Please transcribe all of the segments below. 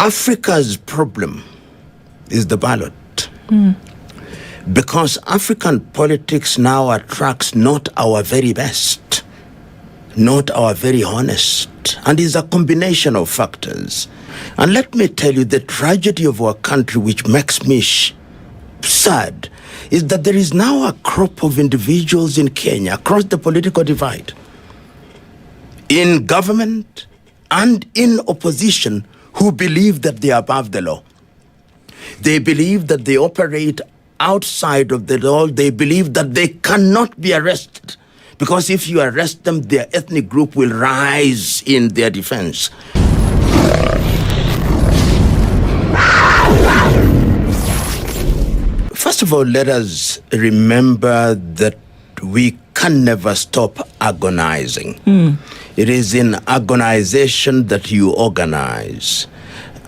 Africa's problem is the ballot. Because African politics now attracts not our very best, not our very honest, and is a combination of factors. And let me tell you, the tragedy of our country, which makes me sad, is that there is now a crop of individuals in Kenya across the political divide, in government and in opposition, who believe that they are above the law. They believe that they operate outside of the law. They believe that they cannot be arrested, because if you arrest them, their ethnic group will rise in their defense. First of all, let us remember that we can never stop agonizing. It is in agonization that you organize.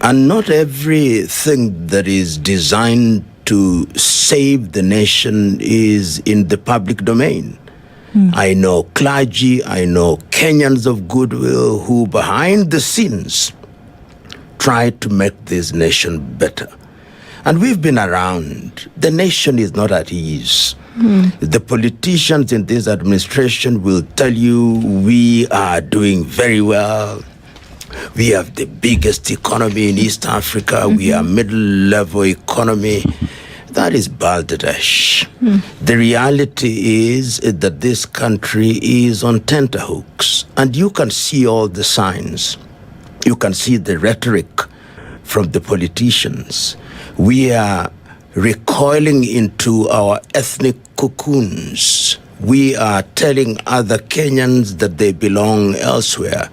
And not everything that is designed to save the nation is in the public domain. I know clergy, I know Kenyans of goodwill who behind the scenes try to make this nation better. And we've been around. The nation is not at ease. The politicians in this administration will tell you we are doing very well. We have the biggest economy in East Africa. We are middle-level economy. That is balderdash. The reality is that this country is on tenterhooks, and you can see all the signs. You can see the rhetoric from the politicians. We are recoiling into our ethnic cocoons. We are telling other Kenyans that they belong elsewhere.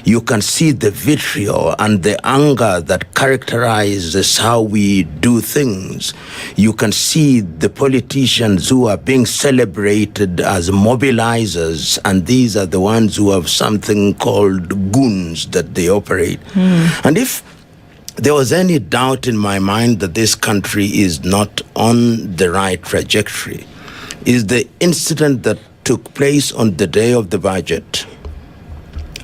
You can see the vitriol and the anger that characterizes how we do things. You can see the politicians who are being celebrated as mobilizers, and these are the ones who have something called goons that they operate. And if there was any doubt in my mind that this country is not on the right trajectory, is the incident that took place on the day of the budget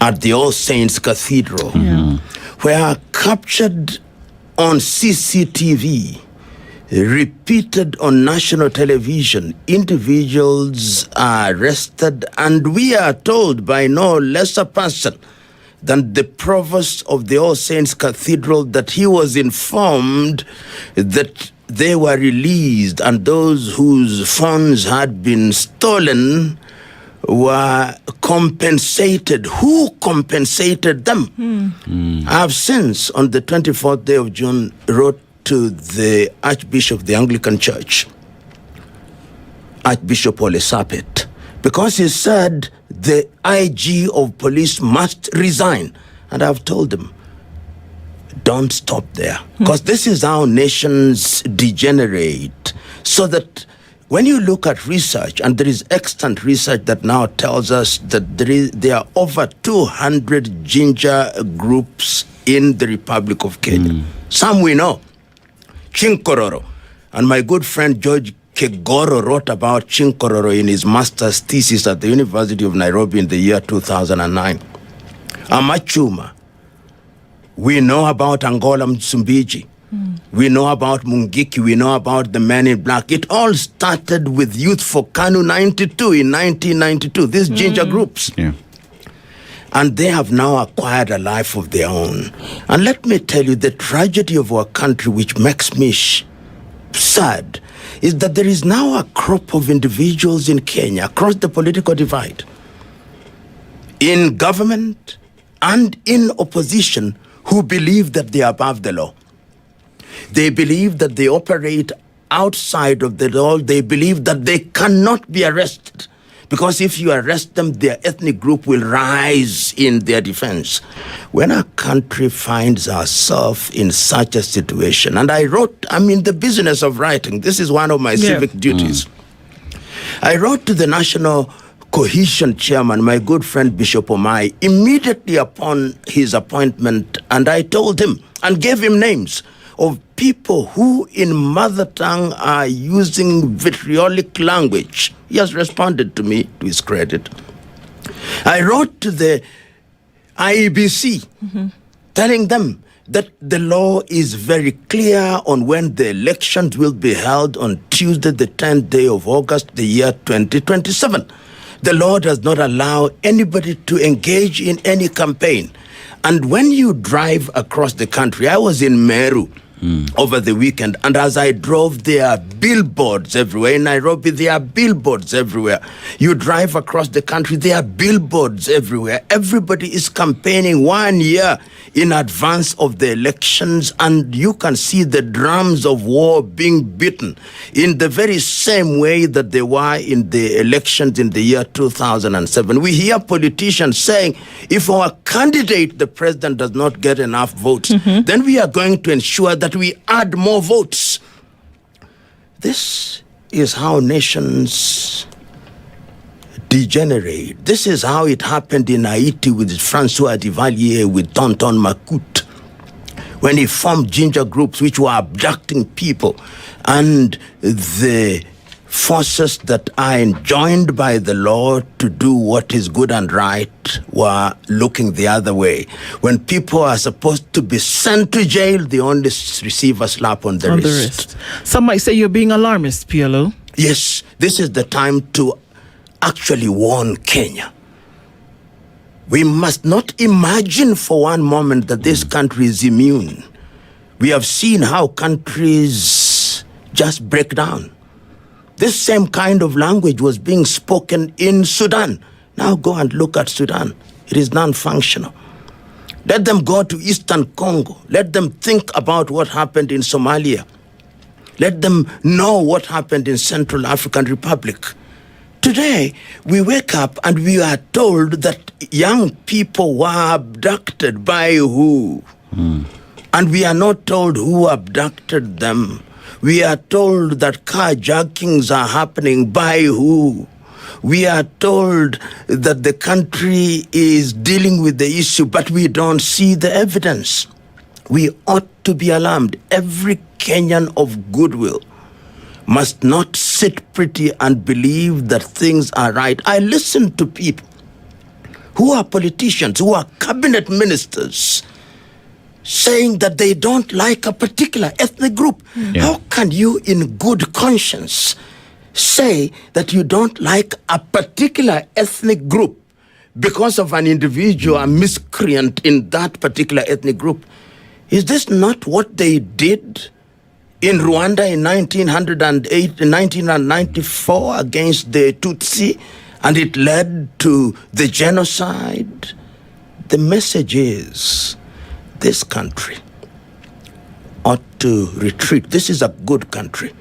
at the All Saints Cathedral, where captured on CCTV, repeated on national television, individuals are arrested, and we are told by no lesser person than the provost of the All Saints Cathedral that he was informed that they were released, and those whose funds had been stolen were compensated. Who compensated them? I have since, on the 24th day of June, wrote to the Archbishop of the Anglican Church, Archbishop Ole Sapit, because he said the IG of police must resign. And I've told him, don't stop there, because this is how nations degenerate. So that when you look at research, and there is extant research that now tells us that there are over 200 ginger groups in the Republic of Kenya. Some we know, Chinkororo. And my good friend George Kegoro wrote about Chinkororo in his master's thesis at the University of Nairobi in the year 2009. Amachuma. We know about Angola Msumbiji. We know about Mungiki. We know about the Men in Black. It all started with Youth for KANU 92 in 1992, these ginger groups. And they have now acquired a life of their own. And let me tell you, the tragedy of our country, which makes me sad, is that there is now a crop of individuals in Kenya across the political divide, in government and in opposition, who believe that they are above the law. They believe that they operate outside of the law. They believe that they cannot be arrested, because if you arrest them, their ethnic group will rise in their defense. When a country finds ourselves in such a situation, and I'm in the business of writing. This is one of my civic duties. I wrote to the National Cohesion Chairman, my good friend Bishop Omai, immediately upon his appointment, and I told him and gave him names of people who in mother tongue are using vitriolic language. He has responded to me, to his credit. I wrote to the IEBC telling them that the law is very clear on when the elections will be held on Tuesday, the 10th day of August, the year 2027. The law does not allow anybody to engage in any campaign. And when you drive across the country, I was in Meru over the weekend, and as I drove, there are billboards everywhere. In Nairobi, there are billboards everywhere. You drive across the country, there are billboards everywhere. Everybody is campaigning 1 year in advance of the elections, and you can see the drums of war being beaten in the very same way that they were in the elections in the year 2007. We hear politicians saying, if our candidate, the president, does not get enough votes, then we are going to ensure that we add more votes. This is how nations degenerate. This is how it happened in Haiti with Francois Duvalier, with Tonton Macoute, when he formed ginger groups which were abducting people, and the forces that are enjoined by the law to do what is good and right were looking the other way. When people are supposed to be sent to jail, they only receive a slap on the wrist. Some might say you're being alarmist, PLO. Yes, this is the time to actually warn Kenya. We must not imagine for one moment that this country is immune. We have seen how countries just break down. This same kind of language was being spoken in Sudan. Now go and look at Sudan. It is non-functional. Let them go to Eastern Congo. Let them think about what happened in Somalia. Let them know what happened in Central African Republic. Today, we wake up and we are told that young people were abducted by who? And we are not told who abducted them. We are told that carjackings are happening by who? We are told that the country is dealing with the issue, but we don't see the evidence. We ought to be alarmed. Every Kenyan of goodwill must not sit pretty and believe that things are right. I listen to people who are politicians, who are cabinet ministers, saying that they don't like a particular ethnic group. How can you in good conscience say that you don't like a particular ethnic group because of an individual, a miscreant in that particular ethnic group? Is this not what they did in Rwanda in 1994 against the Tutsi, and it led to the genocide? The message is, this country ought to retreat. This is a good country,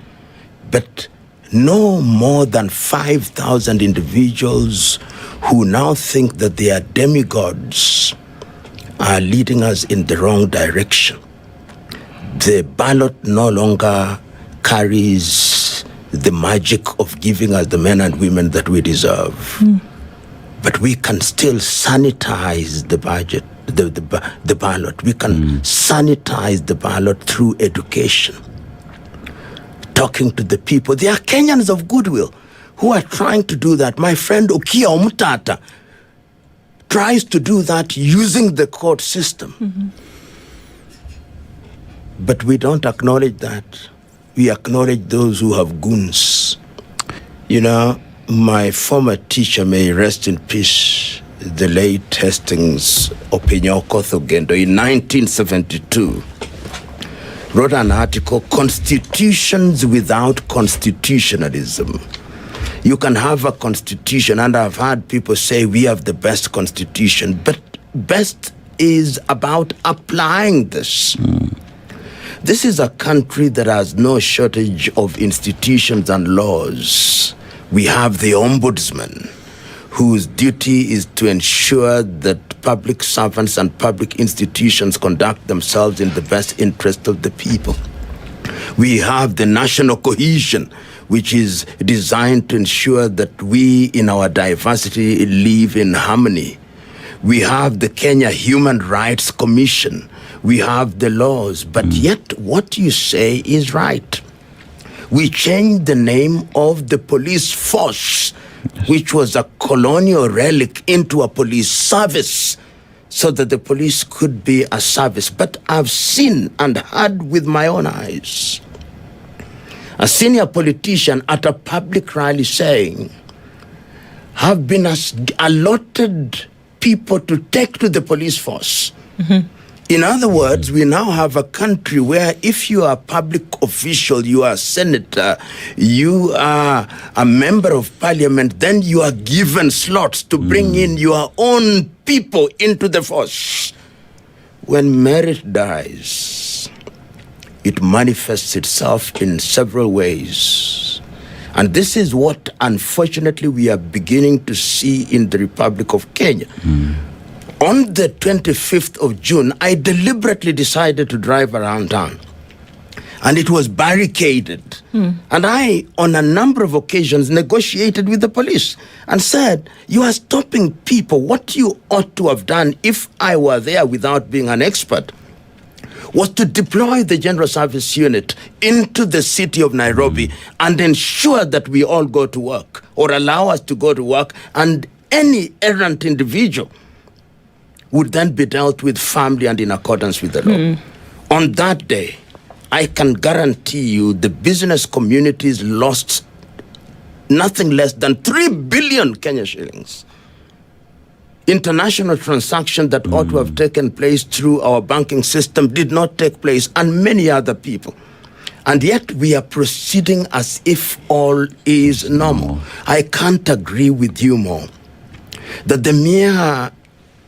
but no more than 5,000 individuals who now think that they are demigods are leading us in the wrong direction. The ballot no longer carries the magic of giving us the men and women that we deserve. But we can still sanitize the budget, the ballot. We can sanitize the ballot through education, talking to the people. There are Kenyans of goodwill who are trying to do that. My friend Okia Omutata tries to do that using the court system. But we don't acknowledge that. We acknowledge those who have goons. You know, my former teacher, may rest in peace, the late Hastings Openyoko Thogendo, in 1972, wrote an article, Constitutions Without Constitutionalism. You can have a constitution, and I've heard people say we have the best constitution, but best is about applying this. This is a country that has no shortage of institutions and laws. We have the ombudsman, whose duty is to ensure that public servants and public institutions conduct themselves in the best interest of the people. We have the national cohesion, which is designed to ensure that we, in our diversity, live in harmony. We have the Kenya Human Rights Commission. We have the laws, but yet what you say is right. We changed the name of the police force, which was a colonial relic, into a police service, so that the police could be a service. But I've seen and heard with my own eyes a senior politician at a public rally saying, have been allotted people to take to the police force. Mm-hmm. In other words, we now have a country where if you are a public official, you are a senator, you are a member of parliament, then you are given slots to bring in your own people into the force. When merit dies, it manifests itself in several ways. And this is what, unfortunately, we are beginning to see in the Republic of Kenya. On the 25th of June, I deliberately decided to drive around town. And it was barricaded. And I, on a number of occasions, negotiated with the police and said, you are stopping people. What you ought to have done, if I were there without being an expert, was to deploy the General Service Unit into the city of Nairobi and ensure that we all go to work, or allow us to go to work, and any errant individual would then be dealt with firmly and in accordance with the law. On that day, I can guarantee you the business communities lost nothing less than 3 billion Kenya shillings. International transactions that ought to have taken place through our banking system did not take place, and many other people. And yet we are proceeding as if all is normal. I can't agree with you more that the mere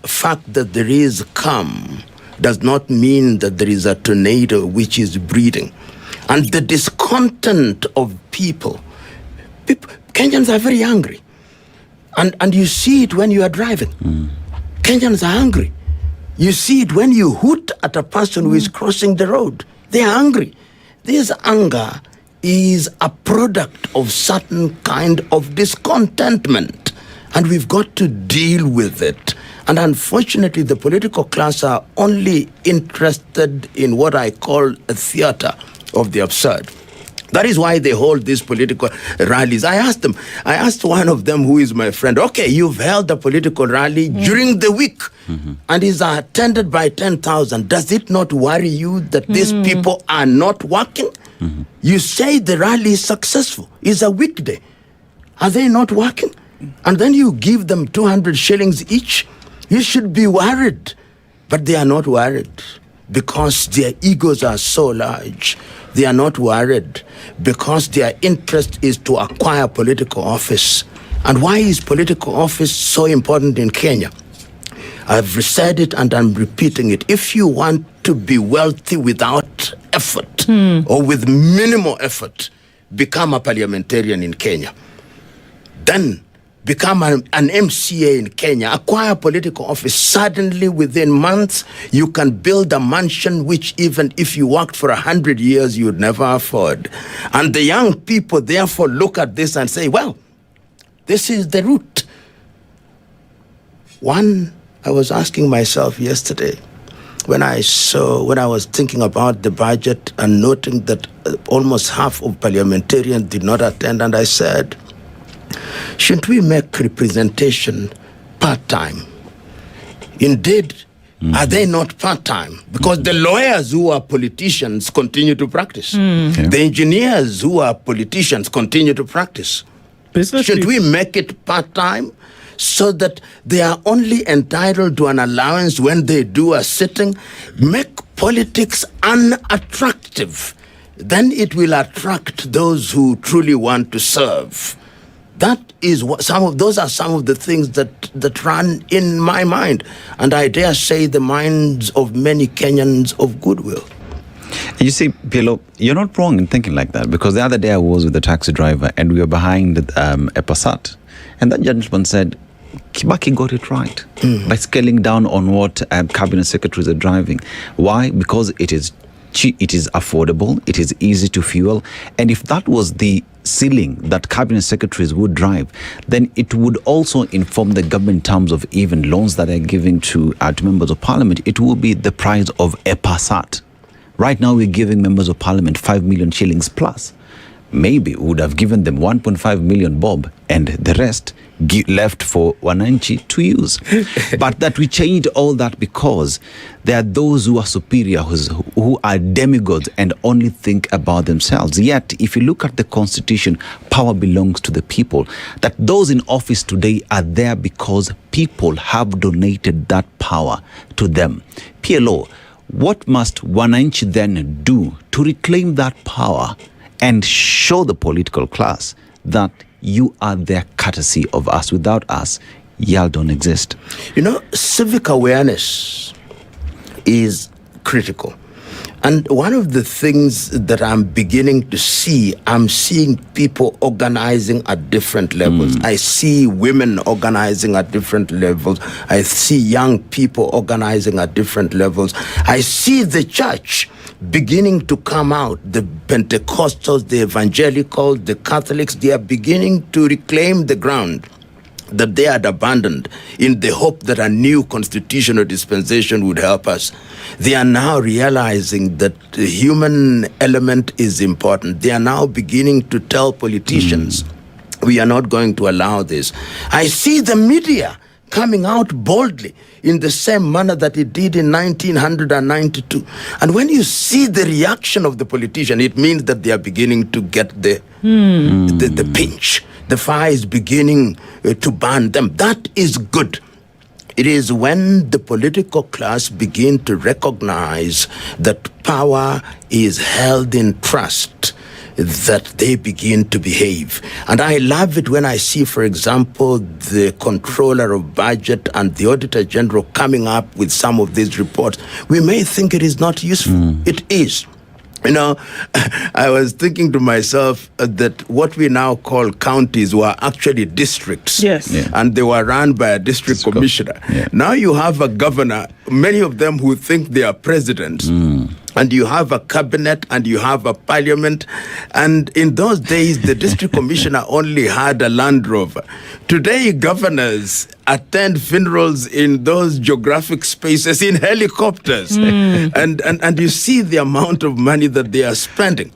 fact that there is calm does not mean that there is a tornado which is breeding. And the discontent of people, Kenyans are very angry. And you see it when you are driving. Kenyans are angry. You see it when you hoot at a person who is crossing the road. They are angry. This anger is a product of certain kind of discontentment. And we've got to deal with it. And unfortunately, the political class are only interested in what I call a theater of the absurd. That is why they hold these political rallies. I asked one of them, who is my friend, okay, you've held a political rally during the week and is attended by 10,000. Does it not worry you that these people are not working? You say the rally is successful. It's a weekday. Are they not working? And then you give them 200 shillings each. You should be worried. But they are not worried because their egos are so large. They are not worried because their interest is to acquire political office. And why is political office so important in Kenya? I've said it and I'm repeating it. If you want to be wealthy without effort or with minimal effort, become a parliamentarian in Kenya. Then become an MCA in Kenya, acquire political office. Suddenly, within months, you can build a mansion which even if you worked for 100 years, you would never afford. And the young people, therefore, look at this and say, well, this is the route. I was asking myself yesterday, when I was thinking about the budget and noting that almost half of parliamentarians did not attend, and I said, shouldn't we make representation part-time? Indeed, are they not part-time? Because the lawyers who are politicians continue to practice. The engineers who are politicians continue to practice. Should we make it part-time so that they are only entitled to an allowance when they do a sitting? Make politics unattractive. Then it will attract those who truly want to serve. That is what those are some of the things that run in my mind, and I dare say the minds of many Kenyans of goodwill. You see, PLO, you're not wrong in thinking like that, because the other day I was with a taxi driver and we were behind a Passat, and that gentleman said Kibaki got it right by scaling down on what cabinet secretaries are driving. Why? Because it is cheap, it is affordable, it is easy to fuel, and if that was the ceiling that cabinet secretaries would drive, then it would also inform the government in terms of even loans that they're giving to members of parliament. It will be the price of a Passat. Right now we're giving members of parliament 5 million shillings plus. maybe we would have given them 1.5 million bob and the rest left for Wananchi to use. But that we changed all that because there are those who are superior, who are demigods and only think about themselves. Yet, if you look at the Constitution, power belongs to the people. That those in office today are there because people have donated that power to them. PLO, what must Wananchi then do to reclaim that power and show the political class that you are there courtesy of us? Without us, y'all don't exist. Civic awareness is critical. And one of the things that I'm beginning to see, I'm seeing people organizing at different levels. I see women organizing at different levels. I see young people organizing at different levels. I see the church beginning to come out. The Pentecostals, the evangelicals, the Catholics, they are beginning to reclaim the ground that they had abandoned in the hope that a new constitutional dispensation would help us. They are now realizing that the human element is important. They are now beginning to tell politicians, we are not going to allow this. I see the media coming out boldly in the same manner that it did in 1992. And when you see the reaction of the politician, it means that they are beginning to get the pinch. The fire is beginning to burn them. That is good. It is when the political class begin to recognize that power is held in trust that they begin to behave. And I love it when I see, for example, the controller of budget and the auditor general coming up with some of these reports. We may think it is not useful. It is. I was thinking to myself that what we now call counties were actually districts. Yes. Yeah. And they were run by a district commissioner. Yeah. Now you have a governor, many of them who think they are presidents. And you have a cabinet and you have a parliament. And in those days, the district commissioner only had a Land Rover. Today, governors attend funerals in those geographic spaces in helicopters. And you see the amount of money that they are spending.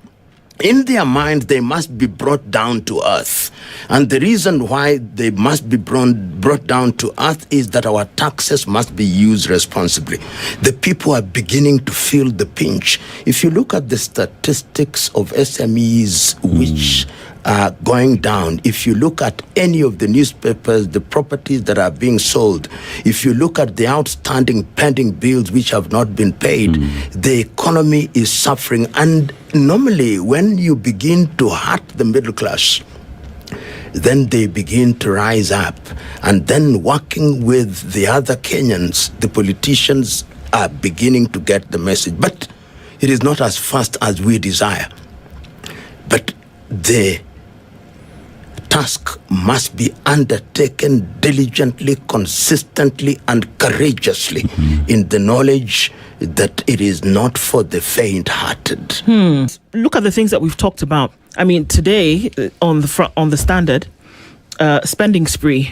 In their minds, they must be brought down to earth. And the reason why they must be brought down to earth is that our taxes must be used responsibly. The people are beginning to feel the pinch. If you look at the statistics of SMEs which are going down, if you look at any of the newspapers, the properties that are being sold, if you look at the outstanding pending bills which have not been paid, the economy is suffering. And normally when you begin to hurt the middle class, then they begin to rise up. And then working with the other Kenyans, the politicians are beginning to get the message. But it is not as fast as we desire. But the task must be undertaken diligently, consistently, and courageously in the knowledge that it is not for the faint-hearted. Look at the things that we've talked about. I mean, today on the Standard, spending spree.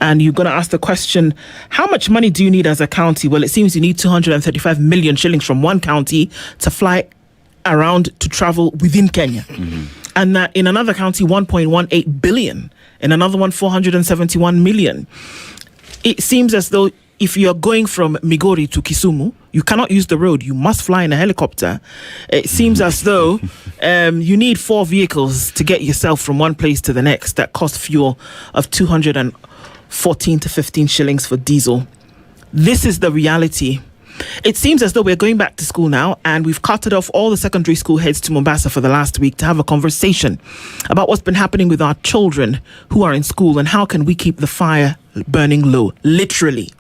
And you're going to ask the question, how much money do you need as a county? Well, it seems you need 235 million shillings from one county to fly around to travel within Kenya. And that in another county, 1.18 billion. In another one, 471 million. It seems as though if you're going from Migori to Kisumu, you cannot use the road. You must fly in a helicopter. It seems as though you need 4 vehicles to get yourself from one place to the next that cost fuel of 214 to 15 shillings for diesel. This is the reality. It seems as though we're going back to school now, and we've carted off all the secondary school heads to Mombasa for the last week to have a conversation about what's been happening with our children who are in school and how can we keep the fire burning low, literally.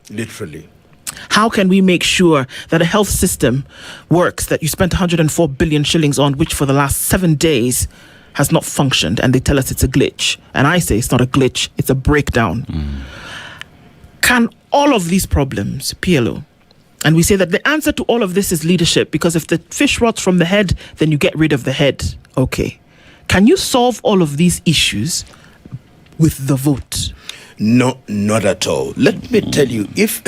How can we make sure that a health system works that you spent 104 billion shillings on, which for the last 7 days has not functioned, and they tell us it's a glitch. And I say it's not a glitch, it's a breakdown. Can all of these problems, PLO, and we say that the answer to all of this is leadership, because if the fish rots from the head, then you get rid of the head. Okay. Can you solve all of these issues with the vote? No, not at all. Let me tell you, if,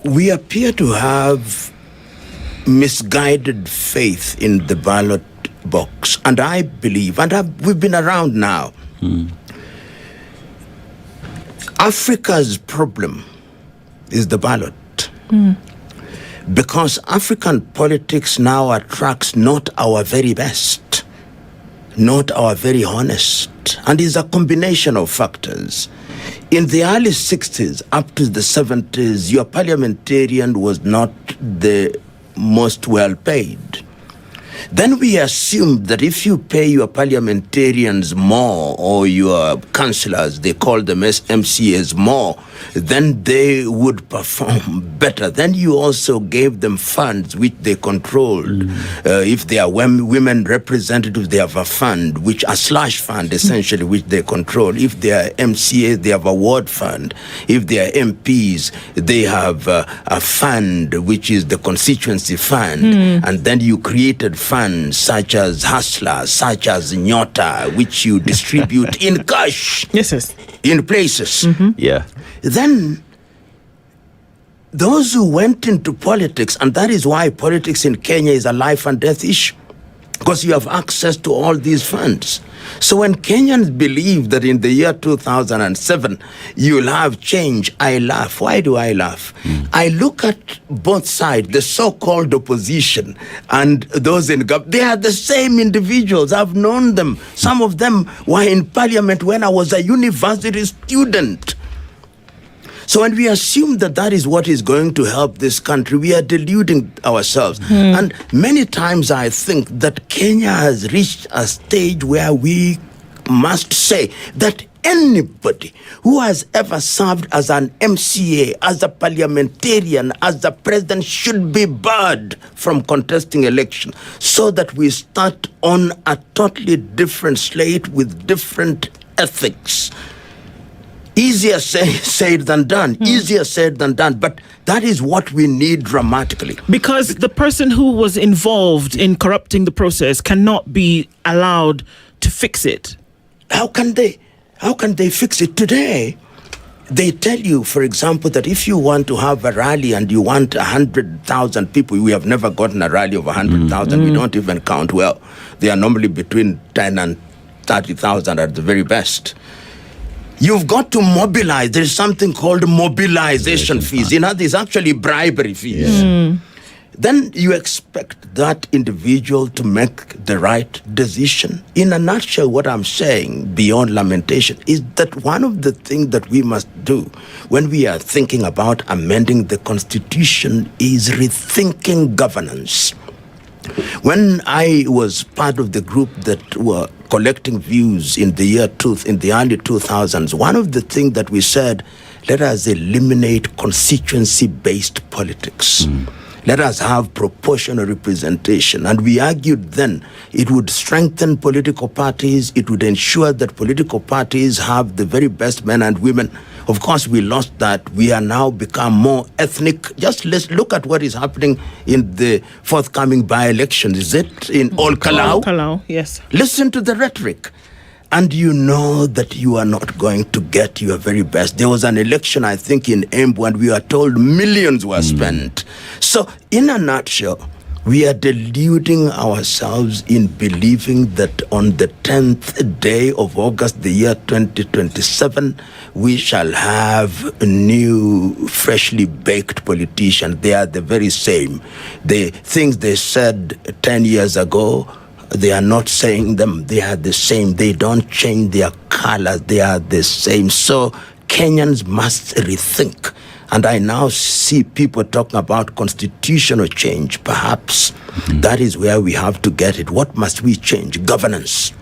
we appear to have misguided faith in the ballot box. And I believe, and we've been around now, Africa's problem is the ballot. Because African politics now attracts not our very best, not our very honest, and is a combination of factors. In the early 60s up to the 70s, your parliamentarian was not the most well paid. Then we assumed that if you pay your parliamentarians more, or your councillors, they call them MCAs, more, then they would perform better. Then you also gave them funds which they controlled. If they are women representatives, they have a fund, a slush fund essentially, which they control. If they are MCAs, they have a ward fund. If they are MPs, they have a fund which is the constituency fund. And then you created funds such as Hustler, such as Nyota, which you distribute in cash. Yes. In places. Yeah. Then those who went into politics, and that is why politics in Kenya is a life and death issue, because you have access to all these funds. So when Kenyans believe that in the year 2007 you'll have change, I laugh. Why do I laugh? I look at both sides, the so-called opposition and those in government. They are the same individuals. I've known them. Some of them were in parliament when I was a university student. So when we assume that that is what is going to help this country, we are deluding ourselves. And many times I think that Kenya has reached a stage where we must say that anybody who has ever served as an MCA, as a parliamentarian, as a president should be barred from contesting election, so that we start on a totally different slate with different ethics. Easier said than done. Easier said than done. But that is what we need dramatically. Because the person who was involved in corrupting the process cannot be allowed to fix it. How can they fix it today? They tell you, for example, that if you want to have a rally and you want 100,000 people, we have never gotten a rally of 100,000. We don't even count well. They are normally between 10 and 30,000 at the very best. You've got to mobilize. There's something called mobilization fees. It's actually bribery fees. Then you expect that individual to make the right decision. In a nutshell, what I'm saying, beyond lamentation, is that one of the things that we must do when we are thinking about amending the Constitution is rethinking governance. When I was part of the group that were collecting views in the early 2000s, one of the things that we said, let us eliminate constituency-based politics. Let us have proportional representation. And we argued then it would strengthen political parties. It would ensure that political parties have the very best men and women. Of course, we lost that. We are now become more ethnic. Just let's look at what is happening in the forthcoming by-election. Is it in Ol Kalau? Kalau, yes. Listen to the rhetoric. And you know that you are not going to get your very best. There was an election, I think, in Embu, and we are told millions were spent. So, in a nutshell, we are deluding ourselves in believing that on the 10th day of August, the year 2027, we shall have new, freshly baked politicians. They are the very same. The things they said 10 years ago, they are not saying them. They are the same. They don't change their colors. They are the same. So Kenyans must rethink. And I now see people talking about constitutional change. Perhaps that is where we have to get it. What must we change? Governance.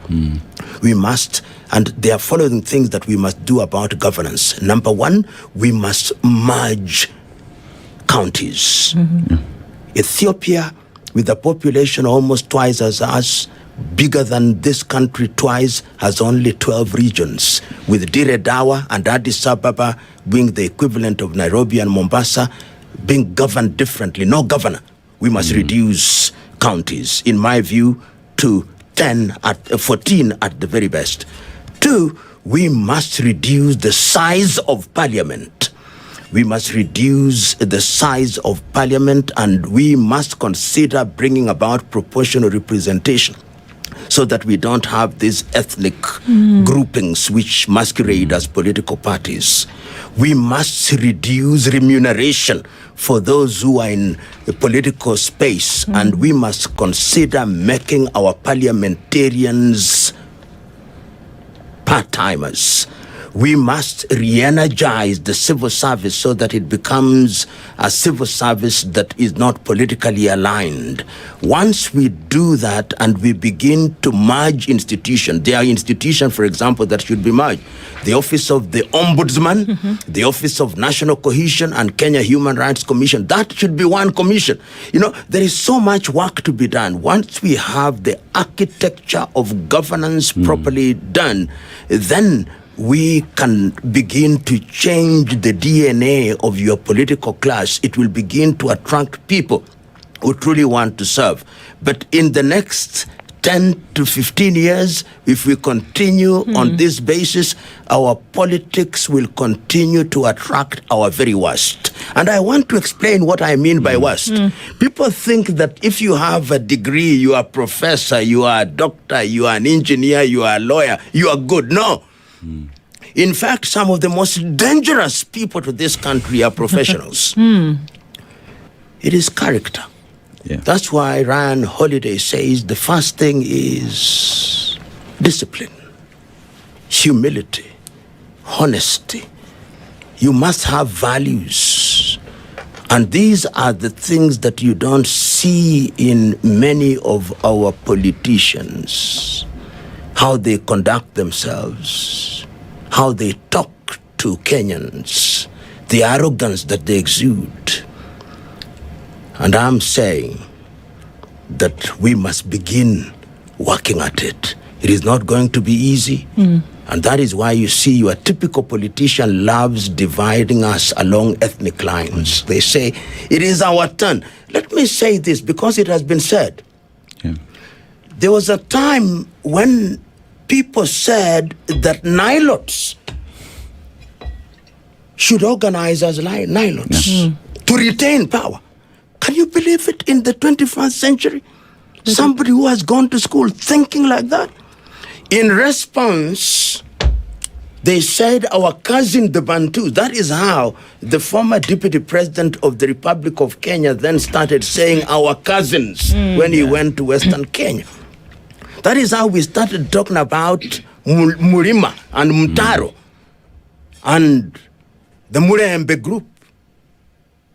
We must, and there are following things that we must do about governance. Number one, we must merge counties. Ethiopia, with a population almost twice as us, bigger than this country twice, has only 12 regions, with Dire Dawa and Addis Ababa being the equivalent of Nairobi and Mombasa, being governed differently. No governor. We must reduce counties, in my view, to 14 at the very best. Two, we must reduce the size of parliament. We must reduce the size of parliament, and we must consider bringing about proportional representation. so that we don't have these ethnic groupings which masquerade as political parties. We must reduce remuneration for those who are in the political space, and we must consider making our parliamentarians part-timers. We must re-energize the civil service so that it becomes a civil service that is not politically aligned. Once we do that and we begin to merge institutions, there are institutions, for example, that should be merged. The Office of the Ombudsman, the Office of National Cohesion, and Kenya Human Rights Commission. That should be one commission. You know, there is so much work to be done. Once we have the architecture of governance properly done, then we can begin to change the DNA of your political class. It will begin to attract people who truly want to serve. But in the next 10 to 15 years, if we continue on this basis, our politics will continue to attract our very worst. And I want to explain what I mean by worst. People think that if you have a degree, you are a professor, you are a doctor, you are an engineer, you are a lawyer, you are good. No. In fact, some of the most dangerous people to this country are professionals. It is character. Yeah. That's why Ryan Holiday says the first thing is discipline, humility, honesty. You must have values. And these are the things that you don't see in many of our politicians. How they conduct themselves, how they talk to Kenyans, the arrogance that they exude. And I'm saying that we must begin working at it. It is not going to be easy. And that is why you see your typical politician loves dividing us along ethnic lines. They say, it is our turn. Let me say this because it has been said. Yeah. There was a time when people said that Nilots should organize as Nilots to retain power. Can you believe it in the 21st century? Somebody who has gone to school thinking like that? In response, they said our cousin the Bantus. That is how the former deputy president of the Republic of Kenya then started saying our cousins when he went to Western Kenya. That is how we started talking about Murima and Mtaro and the Murembe group.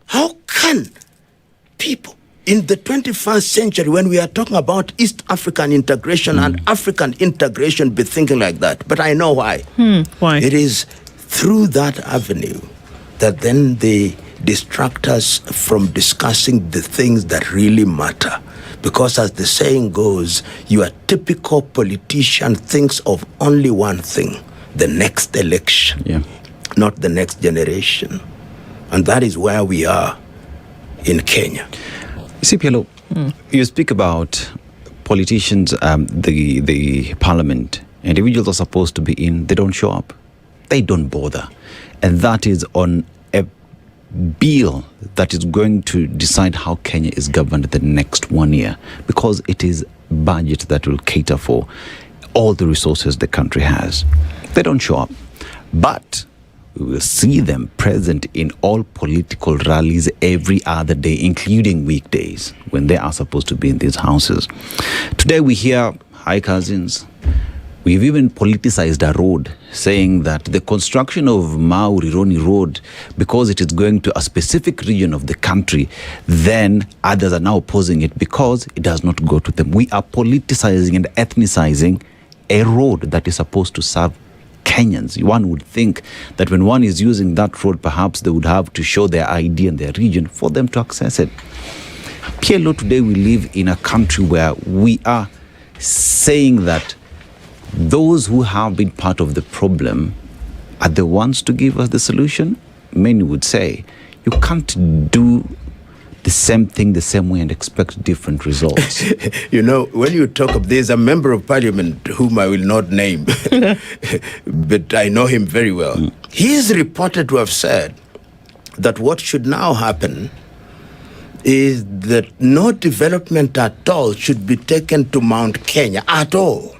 How can people in the 21st century, when we are talking about East African integration and African integration, be thinking like that? But I know why. Why? It is through that avenue that then they distract us from discussing the things that really matter. Because as the saying goes, your typical politician thinks of only one thing, the next election, not the next generation. And that is where we are in Kenya. You see, PLO, you speak about politicians, the parliament, individuals are supposed to be in, they don't show up. They don't bother. And that is on a bill that is going to decide how Kenya is governed the next 1 year, because it is budget that will cater for all the resources the country has. They don't show up. But we will see them present in all political rallies every other day, including weekdays, when they are supposed to be in these houses. Today we hear, hi cousins, we've even politicized a road, saying that the construction of Mau-Rironi Road, because it is going to a specific region of the country, then others are now opposing it because it does not go to them. We are politicizing and ethnicizing a road that is supposed to serve Kenyans. One would think that when one is using that road, perhaps they would have to show their ID and their region for them to access it. PLO, today we live in a country where we are saying that those who have been part of the problem are the ones to give us the solution. Many would say you can't do the same thing the same way and expect different results. You know, when you talk of, there's a member of parliament whom I will not name, but I know him very well. He is reported to have said that what should now happen, is that no development at all should be taken to Mount Kenya at all.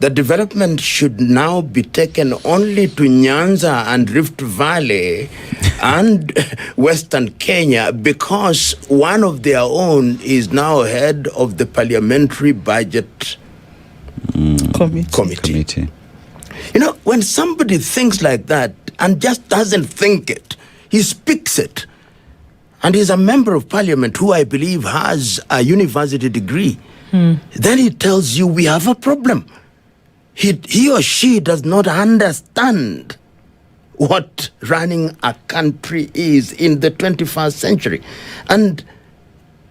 The development should now be taken only to Nyanza and Rift Valley and Western Kenya, because one of their own is now head of the Parliamentary Budget Committee. You know, when somebody thinks like that and just doesn't think it, he speaks it. And he's a member of parliament who I believe has a university degree. Then he tells you we have a problem. He or she does not understand what running a country is in the 21st century. And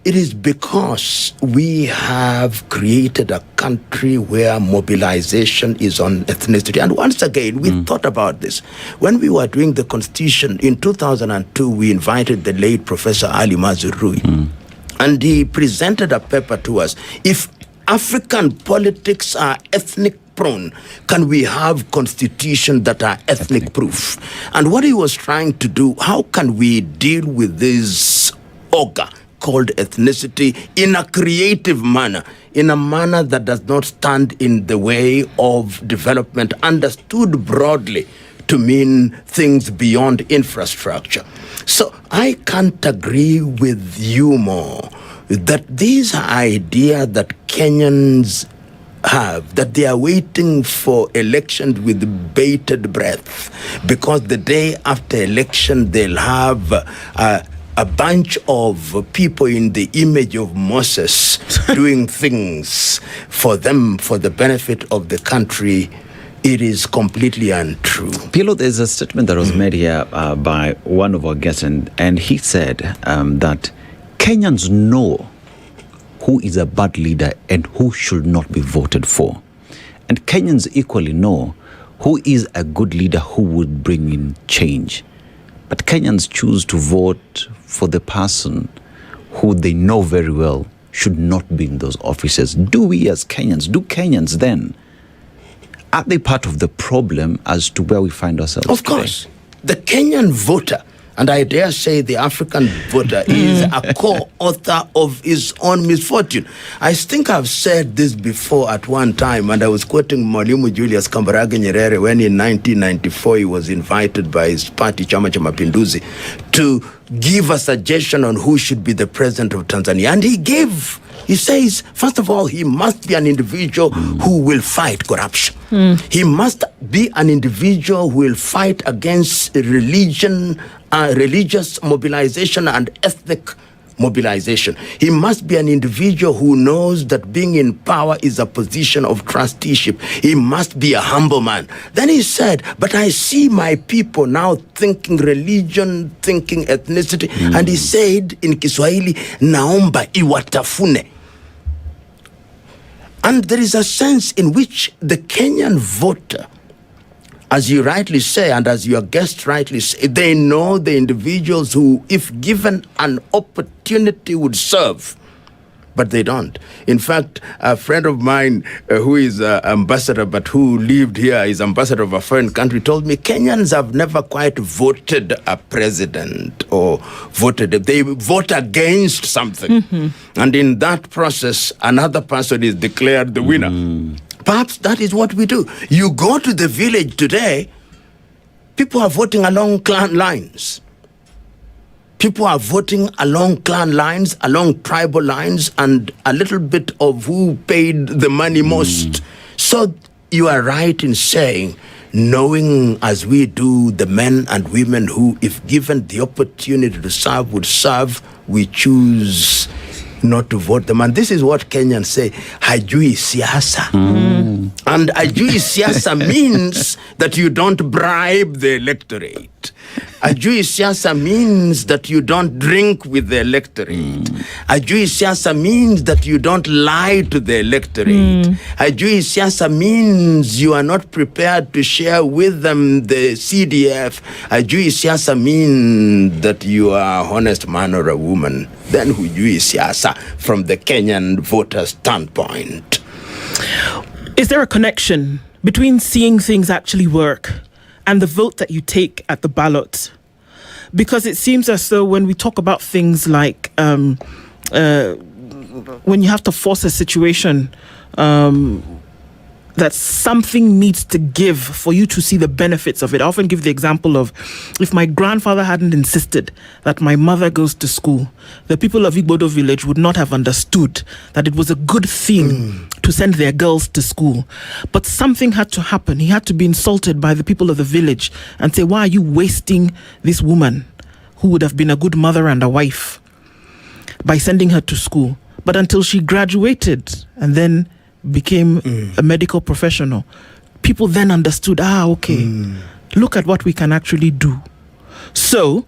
it is because we have created a country where mobilization is on ethnicity. And once again, we thought about this. When we were doing the Constitution in 2002, we invited the late Professor Ali Mazrui. And he presented a paper to us. If African politics are ethnic prone, can we have constitutions that are ethnic proof? And what he was trying to do, how can we deal with this ogre called ethnicity in a creative manner, in a manner that does not stand in the way of development, understood broadly to mean things beyond infrastructure. So I can't agree with you more that this idea that Kenyans have, that they are waiting for elections with bated breath, because the day after election they'll have a bunch of people in the image of Moses doing things for them, for the benefit of the country. It is completely untrue. PLO, there's a statement that was made here by one of our guests, and he said that Kenyans know who is a bad leader and who should not be voted for. And Kenyans equally know who is a good leader who would bring in change. But Kenyans choose to vote for the person who they know very well should not be in those offices. Do we as Kenyans, do Kenyans then, are they part of the problem as to where we find ourselves Of course. The Kenyan voter, and I dare say the African voter, is a co-author of his own misfortune. I think I've said this before at one time, and I was quoting Mwalimu Julius Kambarage Nyerere when in 1994 he was invited by his party, Chama cha Mapinduzi, to give a suggestion on who should be the president of Tanzania. And he says, first of all, he must be an individual who will fight corruption. He must be an individual who will fight against religious mobilization and ethnic mobilization. He must be an individual who knows that being in power is a position of trusteeship. He must be a humble man. Then he said, but I see my people now thinking religion, thinking ethnicity. And he said in Kiswahili, naomba iwatafune. And there is a sense in which the Kenyan voter, as you rightly say, and as your guest rightly say, they know the individuals who, if given an opportunity, would serve. But they don't. In fact, a friend of mine who is an ambassador, but who lived here, is ambassador of a foreign country, told me Kenyans have never quite voted a president or voted. They vote against something. And in that process, another person is declared the winner. Perhaps that is what we do. You go to the village today, people are voting along clan lines. People are voting along clan lines, along tribal lines, and a little bit of who paid the money most. So you are right in saying, knowing as we do the men and women who, if given the opportunity to serve, would serve, we choose not to vote them. And this is what Kenyans say, hajui siasa. And hajui siasa means that you don't bribe the electorate. Hajui siasa means that you don't drink with the electorate. Hajui siasa means that you don't lie to the electorate. Hajui siasa means you are not prepared to share with them the CDF. Hajui siasa means that you are a honest man or a woman. Then hujui siasa from the Kenyan voter standpoint. Is there a connection between seeing things actually work and the vote that you take at the ballot? Because it seems as though when we talk about things like when you have to force a situation, that something needs to give for you to see the benefits of it. I often give the example of, if my grandfather hadn't insisted that my mother goes to school, the people of Igbodo village would not have understood that it was a good thing to send their girls to school. But something had to happen. He had to be insulted by the people of the village and say, why are you wasting this woman who would have been a good mother and a wife by sending her to school? But until she graduated and then became a medical professional, people then understood, look at what we can actually do. So,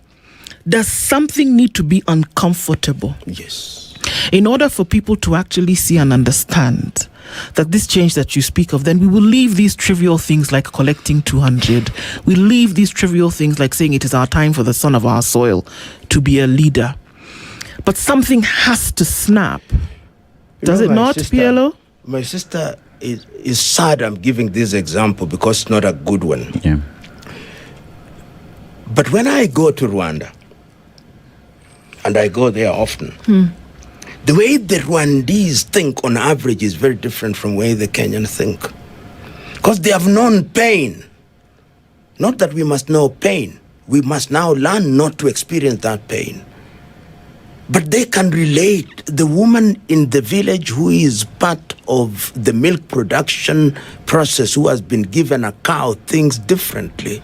does something need to be uncomfortable? Yes. In order for people to actually see and understand that this change that you speak of, then we will leave these trivial things like collecting 200. We leave these trivial things like saying it is our time for the son of our soil to be a leader. But something has to snap. Does it not, PLO? My sister is sad I'm giving this example because it's not a good one. Yeah. But when I go to Rwanda, and I go there often, the way the Rwandese think on average is very different from the way the Kenyans think. Because they have known pain. Not that we must know pain. We must now learn not to experience that pain. But they can relate. The woman in the village who is part of the milk production process, who has been given a cow, thinks differently.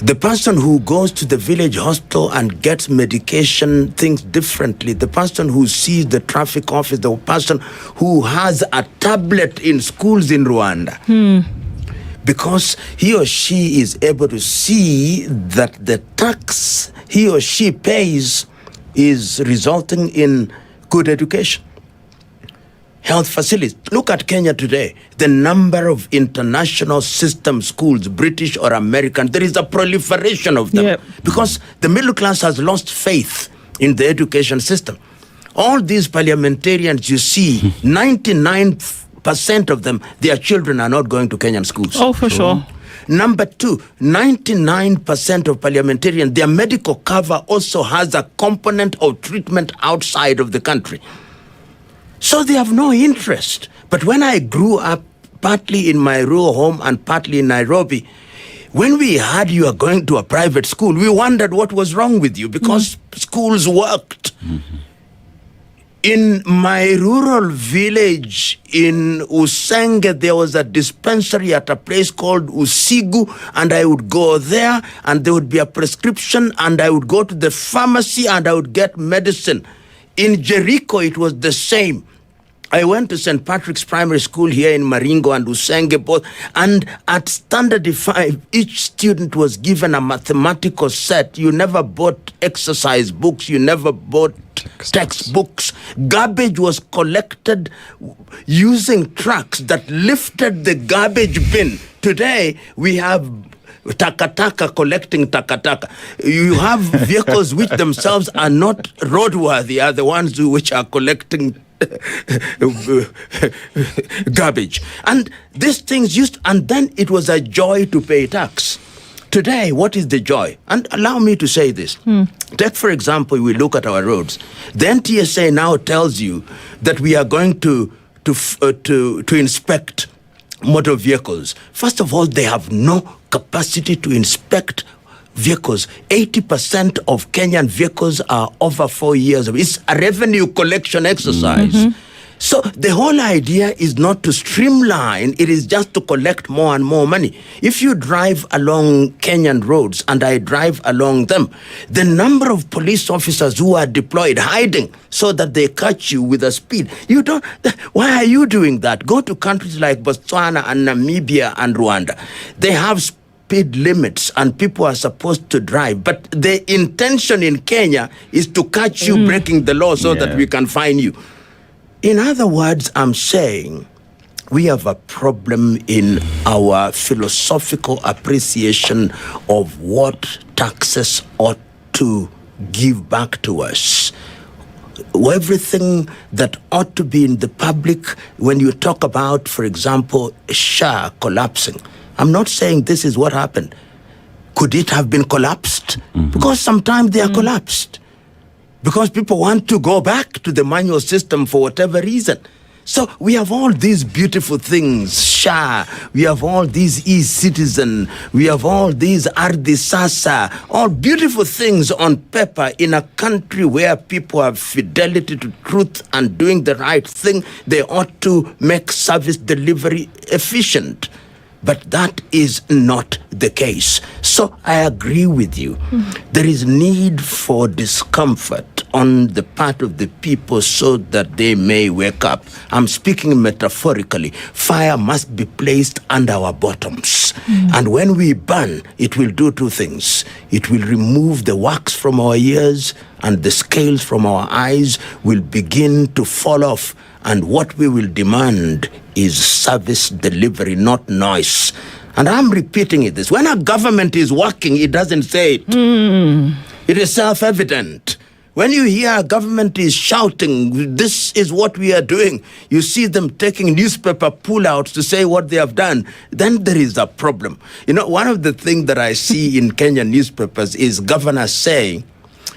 The person who goes to the village hospital and gets medication thinks differently. The person who sees the traffic officer, the person who has a tablet in schools in Rwanda, because he or she is able to see that the tax he or she pays is resulting in good education, health facilities. Look at Kenya today. The number of international system schools, British or American, there is a proliferation of them because the middle class has lost faith in the education system. All these parliamentarians you see, 99% of them, their children are not going to Kenyan schools. Oh, for sure. Number two, 99% of parliamentarians, their medical cover also has a component of treatment outside of the country. So they have no interest. But when I grew up, partly in my rural home and partly in Nairobi, when we heard you are going to a private school, we wondered what was wrong with you because schools worked. In my rural village in Usenge, there was a dispensary at a place called Usigu, and I would go there, and there would be a prescription, and I would go to the pharmacy, and I would get medicine. In Jericho, it was the same. I went to St. Patrick's Primary School here in Maringo and Usenge both, and at Standard 5, each student was given a mathematical set. You never bought exercise books, you never bought textbooks. Garbage was collected using trucks that lifted the garbage bin. Today, we have takataka collecting takataka. You have vehicles which themselves are not roadworthy, are the ones which are collecting garbage. And these things and then it was a joy to pay tax. Today, what is the joy? And allow me to say this. Take, for example, we look at our roads. The NTSA now tells you that we are going to inspect motor vehicles. First of all, they have no capacity to inspect vehicles. 80% of Kenyan vehicles are over 4 years old. It's a revenue collection exercise. So the whole idea is not to streamline, it is just to collect more and more money. If you drive along Kenyan roads, and I drive along them, the number of police officers who are deployed hiding so that they catch you with a speed, why are you doing that? Go to countries like Botswana and Namibia and Rwanda. They have speed limits and people are supposed to drive, but the intention in Kenya is to catch you breaking the law so that we can fine you. In other words, I'm saying we have a problem in our philosophical appreciation of what taxes ought to give back to us. Everything that ought to be in the public, when you talk about, for example, SHA collapsing, I'm not saying this is what happened. Could it have been collapsed? Because sometimes they are collapsed. Because people want to go back to the manual system for whatever reason. So we have all these beautiful things, SHA, we have all these e-citizen, we have all these Ardhi Sasa, all beautiful things on paper in a country where people have fidelity to truth and doing the right thing. They ought to make service delivery efficient. But that is not the case. So I agree with you. There is need for discomfort on the part of the people so that they may wake up. I'm speaking metaphorically. Fire must be placed under our bottoms. And when we burn, it will do two things. It will remove the wax from our ears, and the scales from our eyes will begin to fall off. And what we will demand is service delivery, not noise. And I'm repeating it this. When a government is working, it doesn't say it. It is self-evident. When you hear a government is shouting, this is what we are doing, you see them taking newspaper pullouts to say what they have done, then there is a problem. You know, one of the things that I see in Kenyan newspapers is governors saying,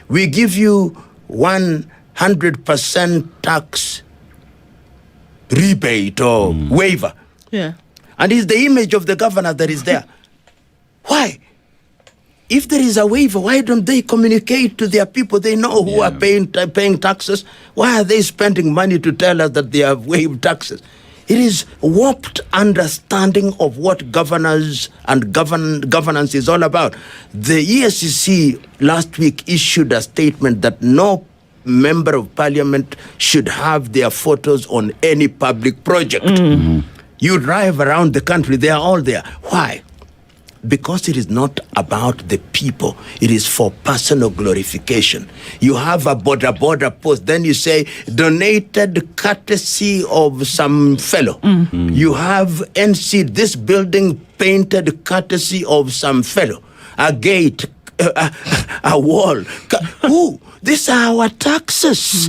we give you 100% tax rebate or waiver. Yeah. And it's the image of the governor that is there. Why? If there is a waiver, why don't they communicate to their people? They know who are paying taxes. Why are they spending money to tell us that they have waived taxes? It is warped understanding of what governors and governance is all about. The ESCC last week issued a statement that no member of parliament should have their photos on any public project. You drive around the country, they are all there. Why? Because it is not about the people. It is for personal glorification. You have a border post, then you say, donated courtesy of some fellow. You have NC, this building painted courtesy of some fellow. A gate, a wall. Who? These are our taxes.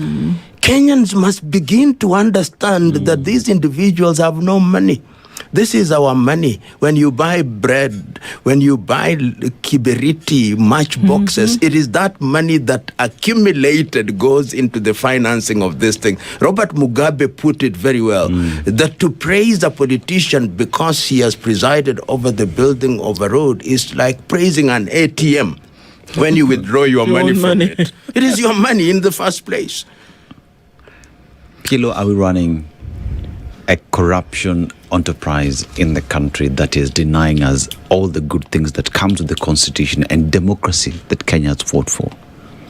Kenyans must begin to understand that these individuals have no money. This is our money. When you buy bread, when you buy kiberiti, matchboxes, it is that money that accumulated goes into the financing of this thing. Robert Mugabe put it very well, that to praise a politician because he has presided over the building of a road is like praising an ATM when you withdraw your money from it. It is your money in the first place. PLO, are we running a corruption enterprise in the country that is denying us all the good things that comes with the constitution and democracy that Kenya has fought for?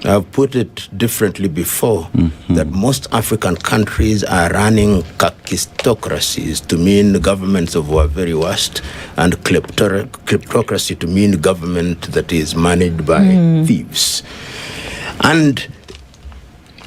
I've put it differently before, that most African countries are running kakistocracies to mean governments of our very worst, and kleptocracy to mean government that is managed by thieves. And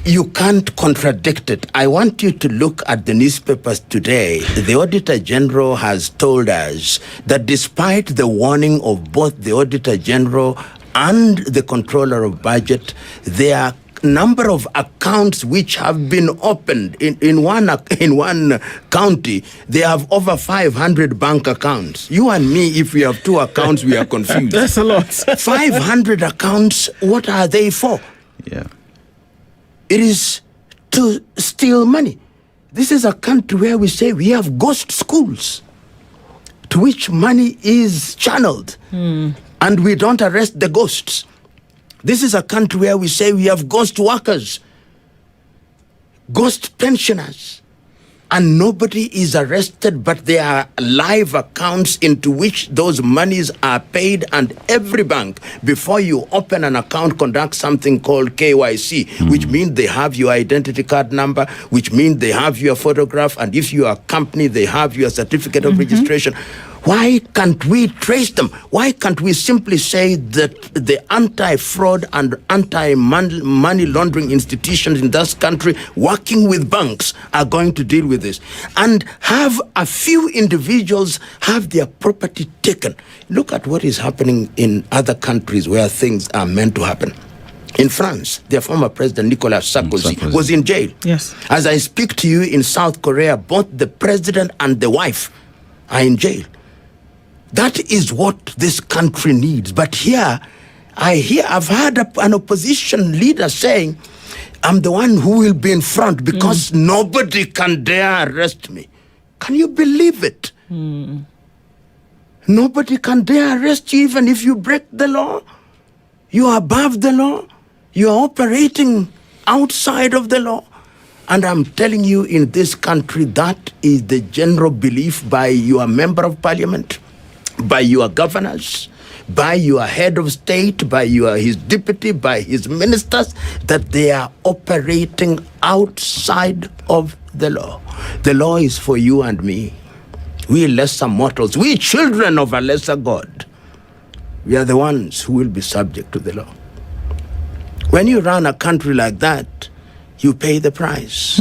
you can't contradict it. I want you to look at the newspapers today. The Auditor General has told us that despite the warning of both the Auditor General and the Controller of Budget, there are number of accounts which have been opened in one county. They have over 500 bank accounts. You and me, if we have two accounts, we are confused. That's a lot. 500 accounts, what are they for? Yeah. It is to steal money. This is a country where we say we have ghost schools to which money is channeled, and we don't arrest the ghosts. This is a country where we say we have ghost workers, ghost pensioners, and nobody is arrested, but there are live accounts into which those monies are paid, and every bank, before you open an account, conducts something called KYC, which means they have your identity card number, which means they have your photograph, and if you are a company, they have your certificate of registration. Why can't we trace them? Why can't we simply say that the anti-fraud and anti-money laundering institutions in this country working with banks are going to deal with this, and have a few individuals have their property taken? Look at what is happening in other countries where things are meant to happen. In France, their former president, Nicolas Sarkozy, was in jail. Yes. As I speak to you, in South Korea, both the president and the wife are in jail. That is what this country needs. But here, I've heard an opposition leader saying, I'm the one who will be in front because nobody can dare arrest me. Can you believe it? Nobody can dare arrest you even if you break the law. You are above the law. You are operating outside of the law. And I'm telling you, in this country, that is the general belief by your member of parliament, by your governors, by your head of state, by his deputy, by his ministers, that they are operating outside of the law. The law is for you and me. We lesser mortals, we children of a lesser God, we are the ones who will be subject to the law. When you run a country like that, you pay the price.